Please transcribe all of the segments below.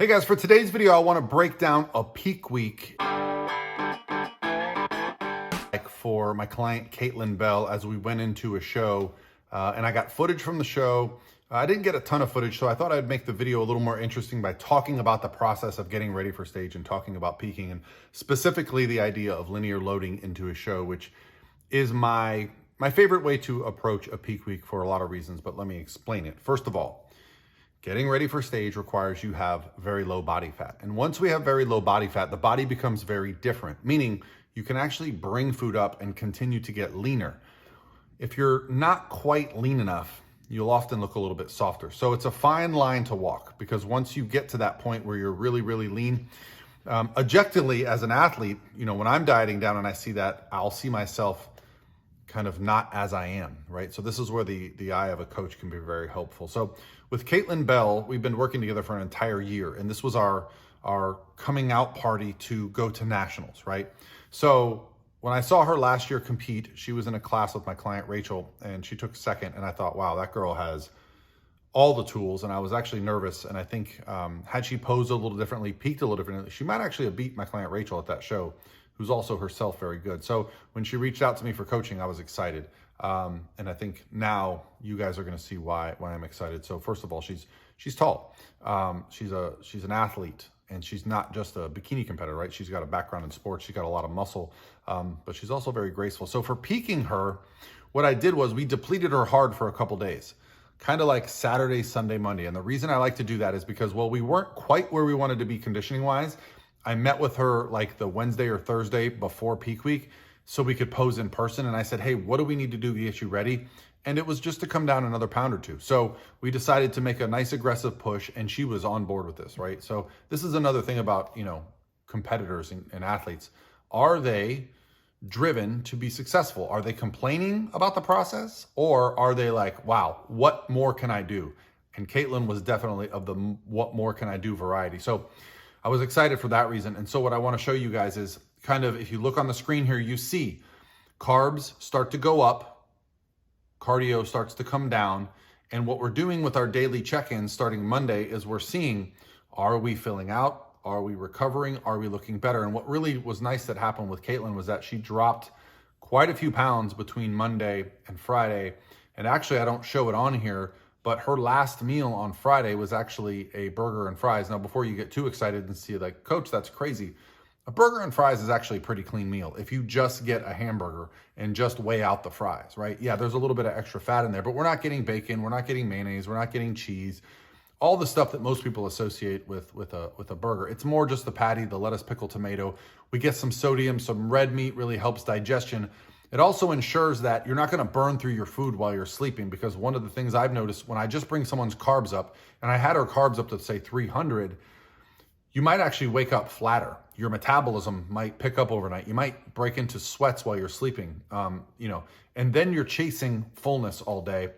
Hey guys, for today's video, I want to break down a peak week for my client Kaitlin Bell as we went into a show, and I got footage from the show. I didn't get a ton of footage, so I thought I'd make the video a little more interesting by talking about the process of getting ready for stage and talking about peaking, and specifically the idea of linear loading into a show, which is my favorite way to approach a peak week for a lot of reasons, but let me explain it. First of all, getting ready for stage requires you have very low body fat. And once we have very low body fat, the body becomes very different, meaning you can actually bring food up and continue to get leaner. If you're not quite lean enough, you'll often look a little bit softer. So it's a fine line to walk, because once you get to that point where you're really, really lean, objectively as an athlete, you know, when I'm dieting down and I see that, I'll see myself kind of not as I am, right? So this is where the eye of a coach can be very helpful. So with Kaitlin Bell, we've been working together for an entire year, and this was our coming out party to go to nationals, right? So when I saw her last year compete, she was in a class with my client Rachel, and she took second, and I thought, wow, that girl has all the tools. And I was actually nervous, and I think had she posed a little differently, peaked a little differently, she might actually have beat my client Rachel at that show, who's also herself very good. So when she reached out to me for coaching, I was excited. And I think now you guys are going to see why I'm excited. So first of all, she's tall. She's an athlete, and she's not just a bikini competitor, right? She's got a background in sports. She's got a lot of muscle, but she's also very graceful. So for peaking her, what I did was we depleted her hard for a couple days, kind of like Saturday, Sunday, Monday. And the reason I like to do that is because, well, we weren't quite where we wanted to be conditioning wise. I met with her like the Wednesday or Thursday before peak week so we could pose in person. And I said, hey, what do we need to do to get you ready? And it was just to come down another pound or two. So we decided to make a nice aggressive push, and she was on board with this, right? So this is another thing about, you know, competitors and athletes. Are they driven to be successful? Are they complaining about the process? Or are they like, wow, what more can I do? And Kaitlin was definitely of the what more can I do variety. So I was excited for that reason. And so what I want to show you guys is kind of, if you look on the screen here, you see carbs start to go up, cardio starts to come down. And what we're doing with our daily check-ins starting Monday is we're seeing, are we filling out? Are we recovering? Are we looking better? And what really was nice that happened with Kaitlin was that she dropped quite a few pounds between Monday and Friday. And actually, I don't show it on here, but her last meal on Friday was actually a burger and fries. Now, before you get too excited and see like, coach, that's crazy. A burger and fries is actually a pretty clean meal if you just get a hamburger and just weigh out the fries, right? Yeah, there's a little bit of extra fat in there, but we're not getting bacon, we're not getting mayonnaise, we're not getting cheese, all the stuff that most people associate with a burger. It's more just the patty, the lettuce, pickle, tomato. We get some sodium, some red meat really helps digestion. It also ensures that you're not going to burn through your food while you're sleeping, because one of the things I've noticed when I just bring someone's carbs up, and I had her carbs up to say 300, you might actually wake up flatter. Your metabolism might pick up overnight. You might break into sweats while you're sleeping, you know, and then you're chasing fullness all day,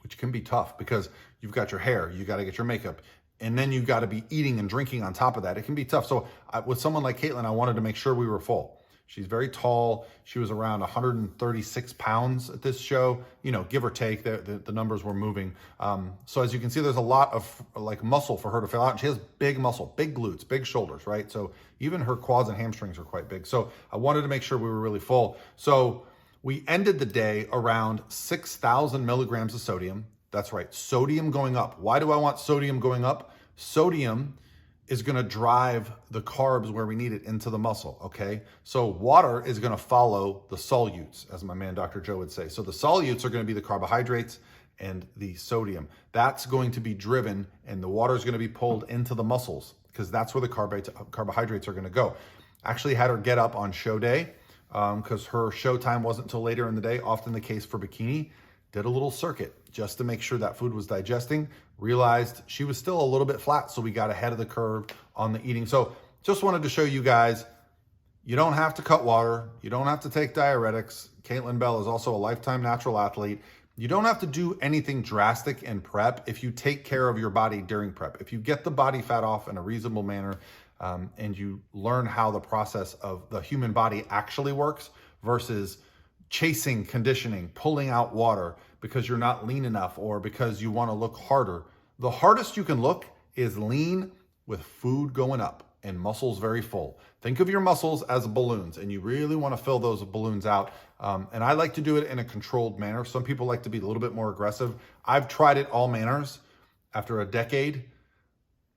which can be tough because you've got your hair, you got to get your makeup, and then you got to be eating and drinking on top of that. It can be tough. So with someone like Kaitlin, I wanted to make sure we were full. She's very tall. She was around 136 pounds at this show, you know, give or take. The numbers were moving. So as you can see, there's a lot of like muscle for her to fill out. She has big muscle, big glutes, big shoulders, right? So even her quads and hamstrings are quite big. So I wanted to make sure we were really full. So we ended the day around 6,000 milligrams of sodium. That's right, sodium going up. Why do I want sodium going up? Sodium is going to drive the carbs where we need it into the muscle, okay? So water is going to follow the solutes, as my man Dr. Joe would say. So the solutes are going to be the carbohydrates and the sodium. That's going to be driven, and the water is going to be pulled into the muscles, because that's where the carbohydrates are going to go. Actually had her get up on show day because her show time wasn't until later in the day, often the case for bikini. Did a little circuit just to make sure that food was digesting, realized she was still a little bit flat, so we got ahead of the curve on the eating. So just wanted to show you guys, you don't have to cut water, you don't have to take diuretics. Kaitlin Bell is also a lifetime natural athlete. You don't have to do anything drastic in prep if you take care of your body during prep. If you get the body fat off in a reasonable manner, and you learn how the process of the human body actually works versus chasing conditioning, pulling out water because you're not lean enough or because you want to look harder. The hardest you can look is lean with food going up and muscles very full. Think of your muscles as balloons, and you really want to fill those balloons out. And I like to do it in a controlled manner. Some people like to be a little bit more aggressive. I've tried it all manners. After a decade,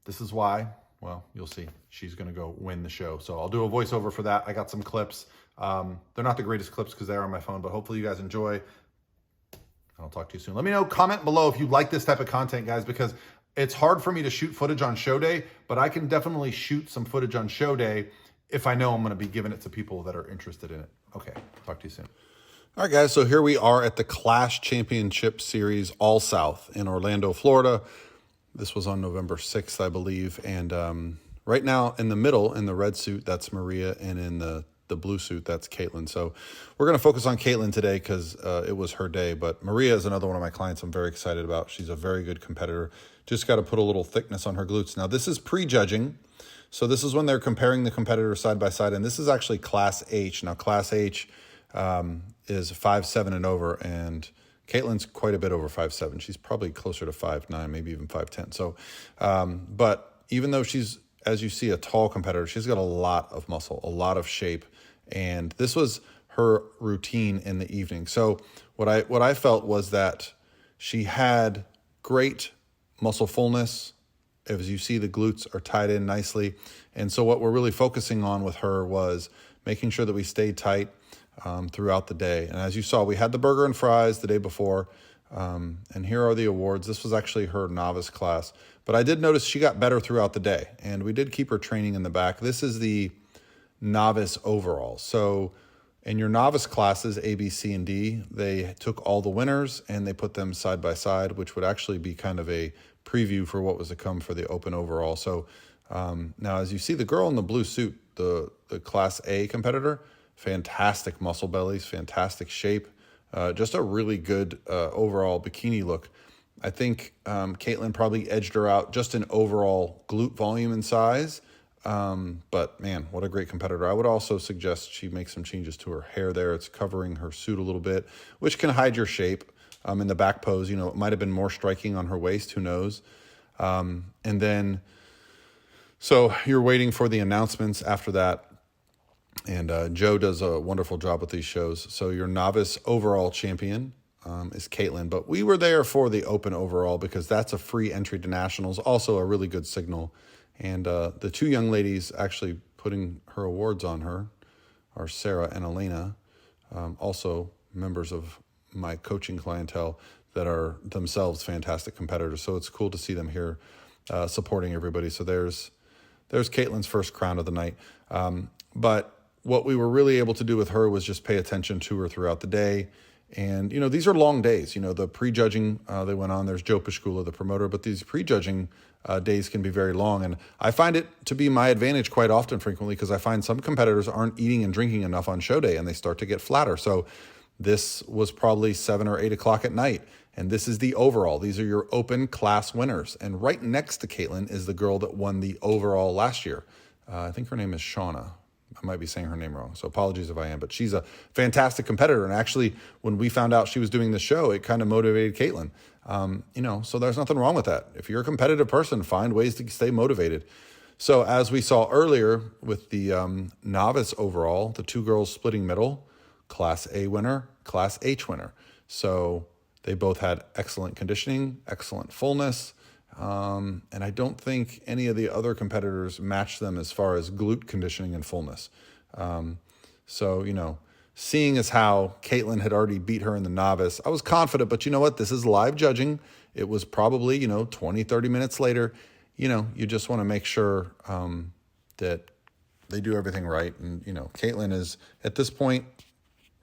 this is why, well, you'll see. She's going to go win the show. So I'll do a voiceover for that. I got some clips. They're not the greatest clips because they're on my phone, but hopefully you guys enjoy. I'll talk to you soon. Let me know, comment below if you like this type of content, guys, because it's hard for me to shoot footage on show day, but I can definitely shoot some footage on show day if I know I'm going to be giving it to people that are interested in it. Okay, talk to you soon. All right, guys, so here we are at the Klash Championship Series All South in Orlando, Florida. This was on November 6th, I believe. And right now in the middle, in the red suit, that's Maria, and in the blue suit, that's Kaitlin. So we're going to focus on Kaitlin today because it was her day. But Maria is another one of my clients I'm very excited about. She's a very good competitor. Just got to put a little thickness on her glutes. Now, this is pre-judging. So this is when they're comparing the competitors side by side. And this is actually Class H. Now, Class H is 5'7" and over. And Kaitlin's quite a bit over 5'7". She's probably closer to 5'9", maybe even 5'10". So, but even though she's, as you see, a tall competitor, she's got a lot of muscle, a lot of shape. And this was her routine in the evening. So what I felt was that she had great muscle fullness. As you see, the glutes are tied in nicely. And so what we're really focusing on with her was making sure that we stayed tight throughout the day. And as you saw, we had the burger and fries the day before. And here are the awards. This was actually her novice class. But I did notice she got better throughout the day. And we did keep her training in the back. This is the novice overall. So in your novice classes, A, B, C, and D, they took all the winners and they put them side by side, which would actually be kind of a preview for what was to come for the open overall. So now as you see, the girl in the blue suit, the Class A competitor, fantastic muscle bellies, fantastic shape, just a really good overall bikini look. I think Kaitlin probably edged her out just in overall glute volume and size. But man, what a great competitor. I would also suggest she make some changes to her hair there. It's covering her suit a little bit, which can hide your shape. In the back pose, you know, it might have been more striking on her waist, who knows? And then, so you're waiting for the announcements after that. And Joe does a wonderful job with these shows. So your novice overall champion is Kaitlin, but we were there for the open overall because that's a free entry to nationals, also a really good signal. And the two young ladies actually putting her awards on her are Sarah and Elena, also members of my coaching clientele that are themselves fantastic competitors. So it's cool to see them here supporting everybody. So there's Kaitlin's first crown of the night. But what we were really able to do with her was just pay attention to her throughout the day. And, you know, these are long days. You know, the prejudging, they went on. There's Joe Pashkula, the promoter, but these prejudging days can be very long. And I find it to be my advantage quite often, frequently, because I find some competitors aren't eating and drinking enough on show day and they start to get flatter. So this was probably 7 or 8 o'clock at night. And this is the overall. These are your open class winners. And right next to Kaitlin is the girl that won the overall last year. I think her name is Shauna. I might be saying her name wrong, so apologies if I am, but she's a fantastic competitor. And actually, when we found out she was doing the show, it kind of motivated Kaitlin. You know, so there's nothing wrong with that. If you're a competitive person, find ways to stay motivated. So as we saw earlier with the novice overall, the two girls splitting middle, Class A winner, Class H winner. So they both had excellent conditioning, excellent fullness. And I don't think any of the other competitors matched them as far as glute conditioning and fullness. So, you know, seeing as how Kaitlin had already beat her in the novice, I was confident, but you know what? This is live judging. It was probably, you know, 20, 30 minutes later. You know, you just want to make sure that they do everything right. And, you know, Kaitlin is at this point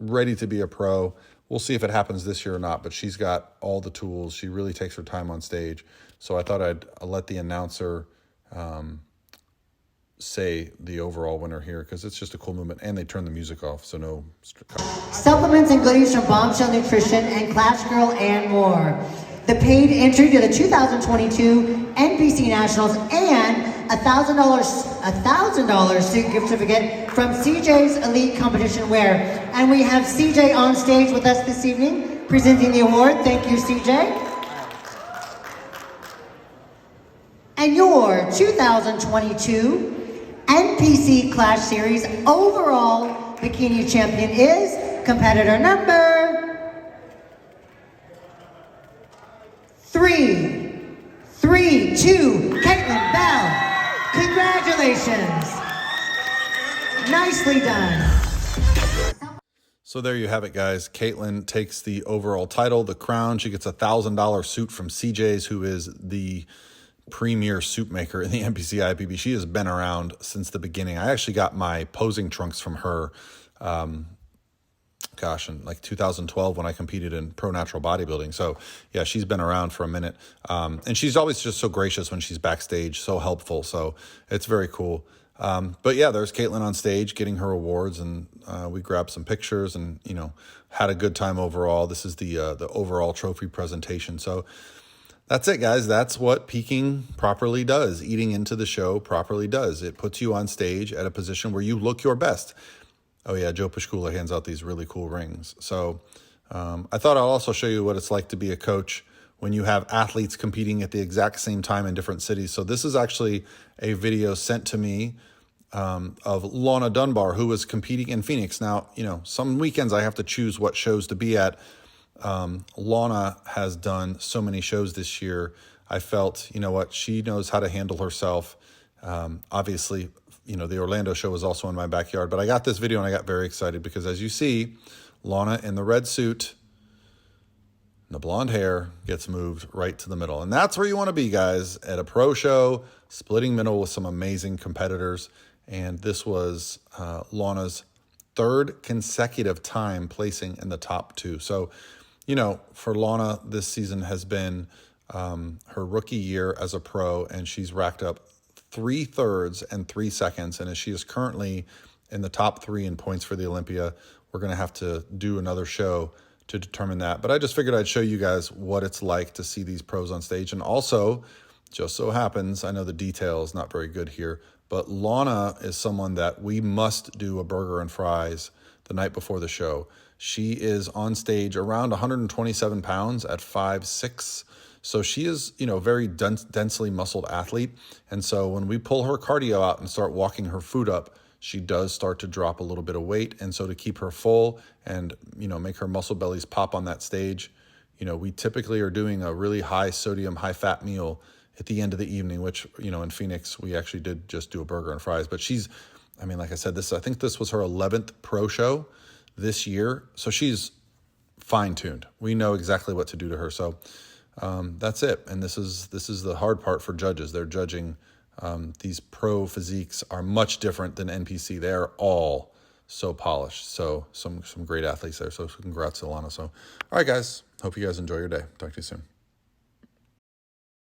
ready to be a pro. We'll see if it happens this year or not, but she's got all the tools. She really takes her time on stage. So I thought I'd let the announcer say the overall winner here because it's just a cool movement. And they turn the music off, so no. Supplements and goodies from Bombshell Nutrition and Klash Girl and more. The paid entry to the 2022 NPC Nationals and $1,000 student gift certificate from CJ's Elite Competition Wear. And we have CJ on stage with us this evening, presenting the award. Thank you, CJ. And your 2022 NPC Klash Series overall bikini champion is competitor number 332, Kaitlin Bell. Congratulations. Nicely done. So there you have it, guys. Kaitlin takes the overall title, the crown. She gets a $1,000 suit from CJ's, who is the premier suit maker in the NPC IFBB. She has been around since the beginning. I actually got my posing trunks from her, in like 2012 when I competed in pro natural bodybuilding. So yeah, she's been around for a minute. And she's always just so gracious when she's backstage, so helpful. So it's very cool. But yeah, there's Kaitlin on stage getting her awards, and we grabbed some pictures and, had a good time overall. This is the overall trophy presentation. So that's it, guys. That's what peaking properly does. Eating into the show properly does. It puts you on stage at a position where you look your best. Oh yeah, Joe Pashkula hands out these really cool rings. So I thought I'll also show you what it's like to be a coach when you have athletes competing at the exact same time in different cities. So this is actually a video sent to me of Lawna Dunbar, who was competing in Phoenix. Now, some weekends I have to choose what shows to be at. Lawna has done so many shows this year. I felt, she knows how to handle herself. Obviously, the Orlando show was also in my backyard, but I got this video and I got very excited because, as you see, Lawna in the red suit, the blonde hair gets moved right to the middle. And that's where you want to be, guys, at a pro show, splitting middle with some amazing competitors. And this was Lawna's third consecutive time placing in the top 2. So, for Lawna, this season has been her rookie year as a pro, and she's racked up 3 thirds and 3 seconds. And as she is currently in the top 3 in points for the Olympia, we're going to have to do another show to determine that. But I just figured I'd show you guys what it's like to see these pros on stage. And also, just so happens, I know the detail is not very good here, but Lawna is someone that we must do a burger and fries the night before the show. She is on stage around 127 pounds at 5'6". So she is, very densely muscled athlete. And so when we pull her cardio out and start walking her food up, she does start to drop a little bit of weight. And so to keep her full and, make her muscle bellies pop on that stage, we typically are doing a really high sodium, high fat meal at the end of the evening, which, in Phoenix, we actually did just do a burger and fries. But she's, like I said, I think this was her 11th pro show this year. So she's fine-tuned. We know exactly what to do to her. So that's it. And this is the hard part for judges. They're judging. These pro physiques are much different than NPC. They're all so polished. So some great athletes there. So congrats to Lawna. So, all right, guys. Hope you guys enjoy your day. Talk to you soon.